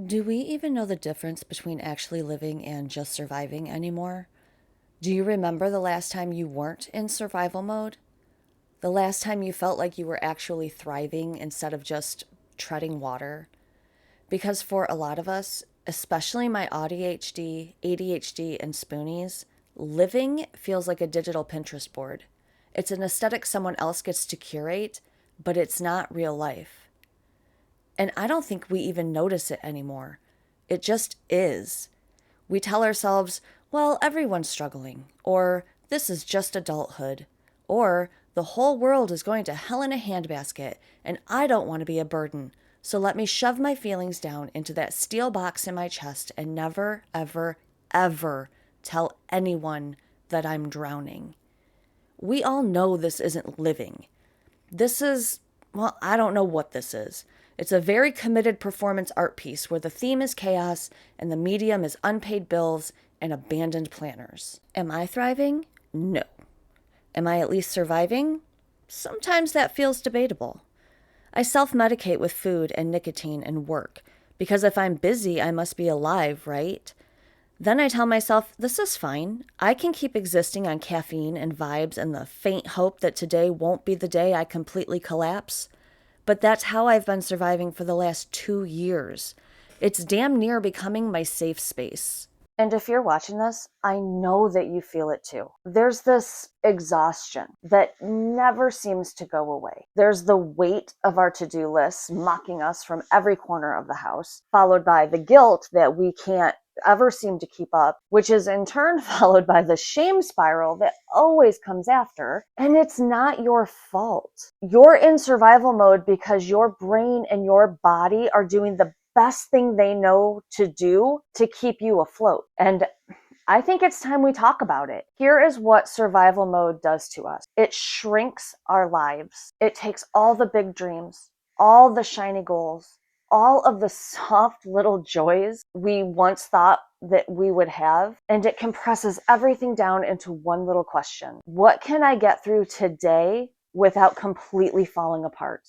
Do we even know the difference between actually living and just surviving anymore? Do you remember the last time you weren't in survival mode? The last time you felt like you were actually thriving instead of just treading water? Because for a lot of us, especially my ADHD, and spoonies, living feels like a digital Pinterest board. It's an aesthetic someone else gets to curate, but it's not real life. And I don't think we even notice it anymore. It just is. We tell ourselves, well, everyone's struggling, or this is just adulthood, or the whole world is going to hell in a handbasket, and I don't want to be a burden. So let me shove my feelings down into that steel box in my chest and never, ever, ever tell anyone that I'm drowning. We all know this isn't living. This is, well, I don't know what this is. It's a very committed performance art piece where the theme is chaos and the medium is unpaid bills and abandoned planners. Am I thriving? No. Am I at least surviving? Sometimes that feels debatable. I self-medicate with food and nicotine and work because if I'm busy, I must be alive, right? Then I tell myself, this is fine. I can keep existing on caffeine and vibes and the faint hope that today won't be the day I completely collapse. But that's how I've been surviving for the last 2 years. It's damn near becoming my safe space. And if you're watching this, I know that you feel it too. There's this exhaustion that never seems to go away. There's the weight of our to-do lists mocking us from every corner of the house, followed by the guilt that we can't ever seem to keep up, which is in turn followed by the shame spiral that always comes after. And it's not your fault. You're in survival mode because your brain and your body are doing the best thing they know to do to keep you afloat. And I think it's time we talk about it. Here is what survival mode does to us. It shrinks our lives. It takes all the big dreams, all the shiny goals, all of the soft little joys we once thought that we would have, and it compresses everything down into one little question. What can I get through today without completely falling apart?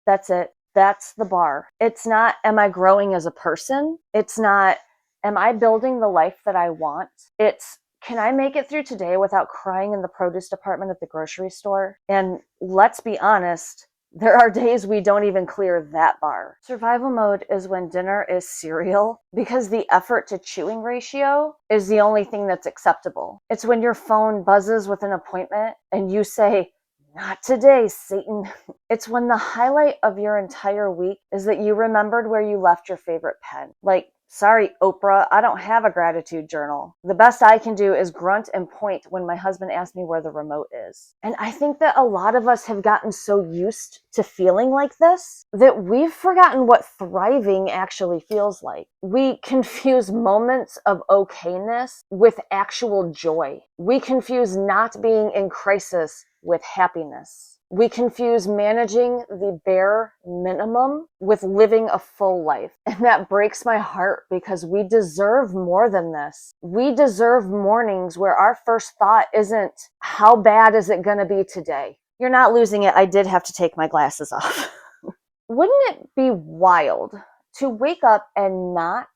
That's it. That's the bar. It's not, am I growing as a person? It's not, am I building the life that I want? It's, can I make it through today without crying in the produce department at the grocery store? And let's be honest, there are days we don't even clear that bar. Survival mode is when dinner is cereal because the effort to chewing ratio is the only thing that's acceptable. It's when your phone buzzes with an appointment and you say, not today, Satan. It's when the highlight of your entire week is that you remembered where you left your favorite pen. Like, sorry, Oprah, I don't have a gratitude journal. The best I can do is grunt and point when my husband asks me where the remote is. And I think that a lot of us have gotten so used to feeling like this that we've forgotten what thriving actually feels like. We confuse moments of okayness with actual joy. We confuse not being in crisis with happiness. We confuse managing the bare minimum with living a full life. And that breaks my heart because we deserve more than this. We deserve mornings where our first thought isn't, how bad is it going to be today? You're not losing it. I did have to take my glasses off. Wouldn't it be wild to wake up and not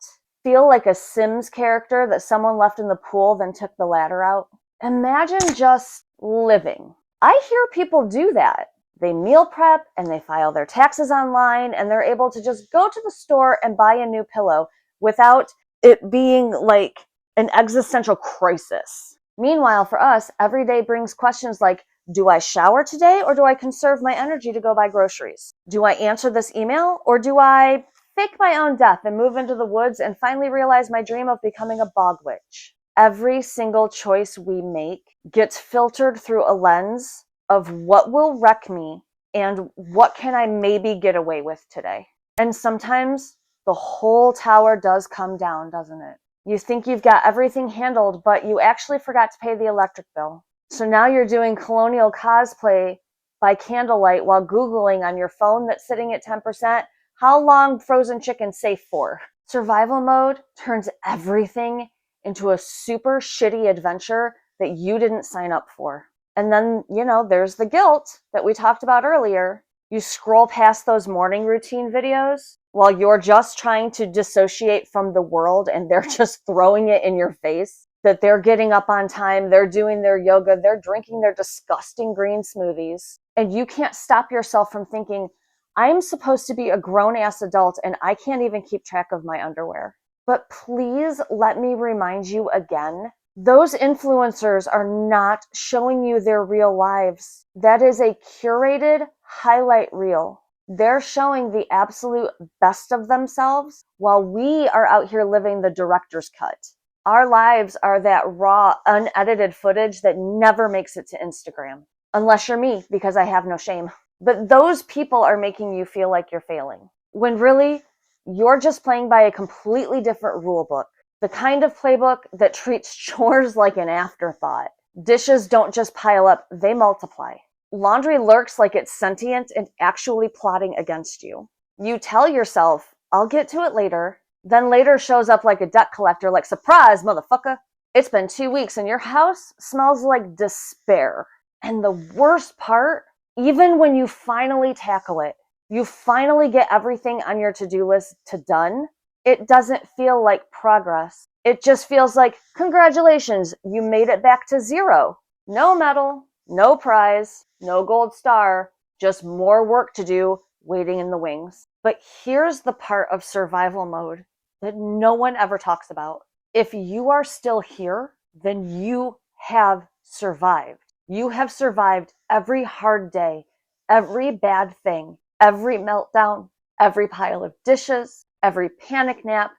feel like a Sims character that someone left in the pool then took the ladder out? Imagine just living. I hear people do that. They meal prep and they file their taxes online and they're able to just go to the store and buy a new pillow without it being like an existential crisis. Meanwhile, for us, every day brings questions like, do I shower today or do I conserve my energy to go buy groceries? Do I answer this email or do I fake my own death and move into the woods and finally realize my dream of becoming a bog witch? Every single choice we make gets filtered through a lens of what will wreck me and what can I maybe get away with today. And sometimes the whole tower does come down, doesn't it? You think you've got everything handled, but you actually forgot to pay the electric bill. So now you're doing colonial cosplay by candlelight while Googling on your phone that's sitting at 10%, how long frozen chicken safe for? Survival mode turns everything into a super shitty adventure that you didn't sign up for. And then, there's the guilt that we talked about earlier. You scroll past those morning routine videos while you're just trying to dissociate from the world and they're just throwing it in your face that they're getting up on time, they're doing their yoga, they're drinking their disgusting green smoothies. And you can't stop yourself from thinking, I'm supposed to be a grown-ass adult and I can't even keep track of my underwear. But please let me remind you again, those influencers are not showing you their real lives. That is a curated highlight reel. They're showing the absolute best of themselves while we are out here living the director's cut. Our lives are that raw, unedited footage that never makes it to Instagram. Unless you're me, because I have no shame. But those people are making you feel like you're failing. When really, you're just playing by a completely different rule book. The kind of playbook that treats chores like an afterthought. Dishes don't just pile up, they multiply. Laundry lurks like it's sentient and actually plotting against you. You tell yourself, I'll get to it later, then later shows up like a debt collector, like, surprise, motherfucker. It's been 2 weeks and your house smells like despair. And the worst part, even when you finally tackle it, you finally get everything on your to-do list done, it doesn't feel like progress. It just feels like, congratulations, you made it back to 0. No medal, no prize, no gold star, just more work to do waiting in the wings. But here's the part of survival mode that no one ever talks about. If you are still here, then you have survived. You have survived every hard day, every bad thing, every meltdown, every pile of dishes, every panic nap,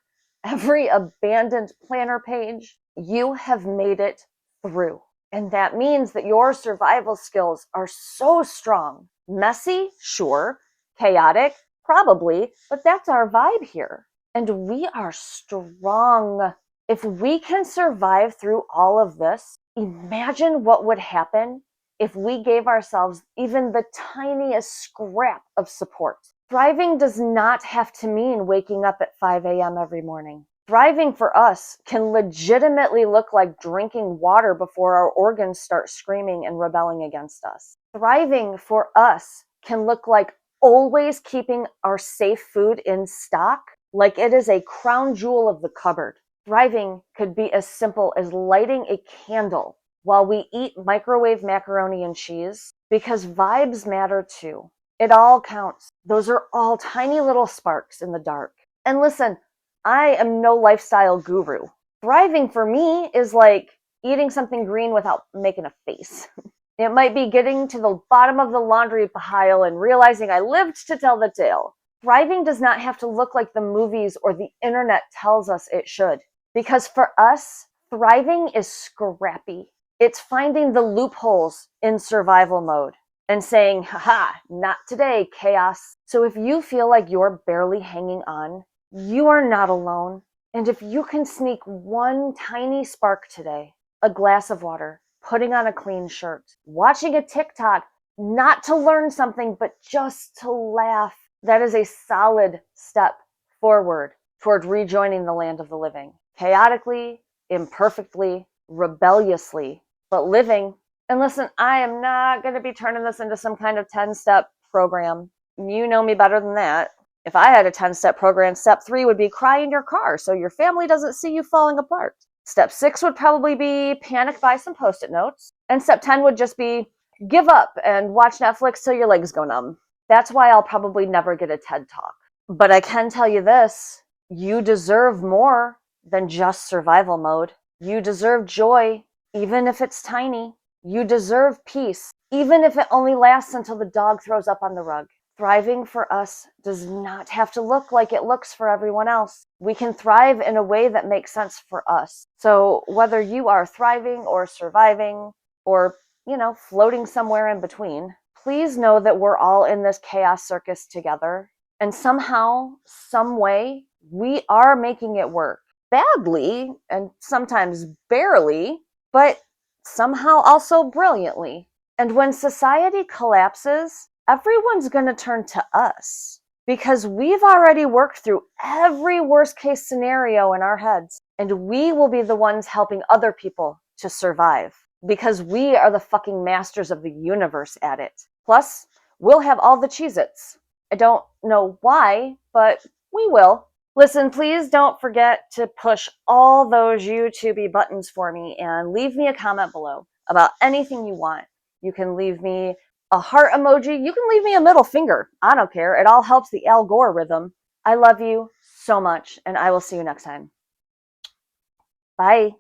every abandoned planner page. You have made it through. And that means that your survival skills are so strong. Messy? Sure. Chaotic? Probably. But that's our vibe here. And we are strong. If we can survive through all of this, imagine what would happen if we gave ourselves even the tiniest scrap of support. Thriving does not have to mean waking up at 5 a.m. every morning. Thriving for us can legitimately look like drinking water before our organs start screaming and rebelling against us. Thriving for us can look like always keeping our safe food in stock, like it is a crown jewel of the cupboard. Thriving could be as simple as lighting a candle while we eat microwave macaroni and cheese, because vibes matter too. It all counts. Those are all tiny little sparks in the dark. And listen, I am no lifestyle guru. Thriving for me is like eating something green without making a face. It might be getting to the bottom of the laundry pile and realizing I lived to tell the tale. Thriving does not have to look like the movies or the internet tells us it should. Because for us, thriving is scrappy. It's finding the loopholes in survival mode and saying, haha, not today, chaos. So if you feel like you're barely hanging on, you are not alone. And if you can sneak one tiny spark today, a glass of water, putting on a clean shirt, watching a TikTok, not to learn something, but just to laugh, that is a solid step forward toward rejoining the land of the living. Chaotically, imperfectly, rebelliously, but living. And listen, I am not going to be turning this into some kind of 10-step program. You know me better than that. If I had a 10-step program, step 3 would be cry in your car so your family doesn't see you falling apart. Step 6 would probably be panic, buy some Post-it notes. And step 10 would just be give up and watch Netflix till your legs go numb. That's why I'll probably never get a TED Talk. But I can tell you this, you deserve more than just survival mode. You deserve joy, even if it's tiny. You deserve peace, even if it only lasts until the dog throws up on the rug. Thriving for us does not have to look like it looks for everyone else. We can thrive in a way that makes sense for us. So whether you are thriving or surviving or, floating somewhere in between, please know that we're all in this chaos circus together. And somehow, some way, we are making it work. Badly, and sometimes barely, but somehow also brilliantly. And when society collapses, everyone's going to turn to us because we've already worked through every worst case scenario in our heads. And we will be the ones helping other people to survive because we are the fucking masters of the universe at it. Plus, we'll have all the Cheez-Its. I don't know why, but we will. Listen, please don't forget to push all those YouTube buttons for me and leave me a comment below about anything you want. You can leave me a heart emoji. You can leave me a middle finger. I don't care. It all helps the algorithm. I love you so much, and I will see you next time. Bye.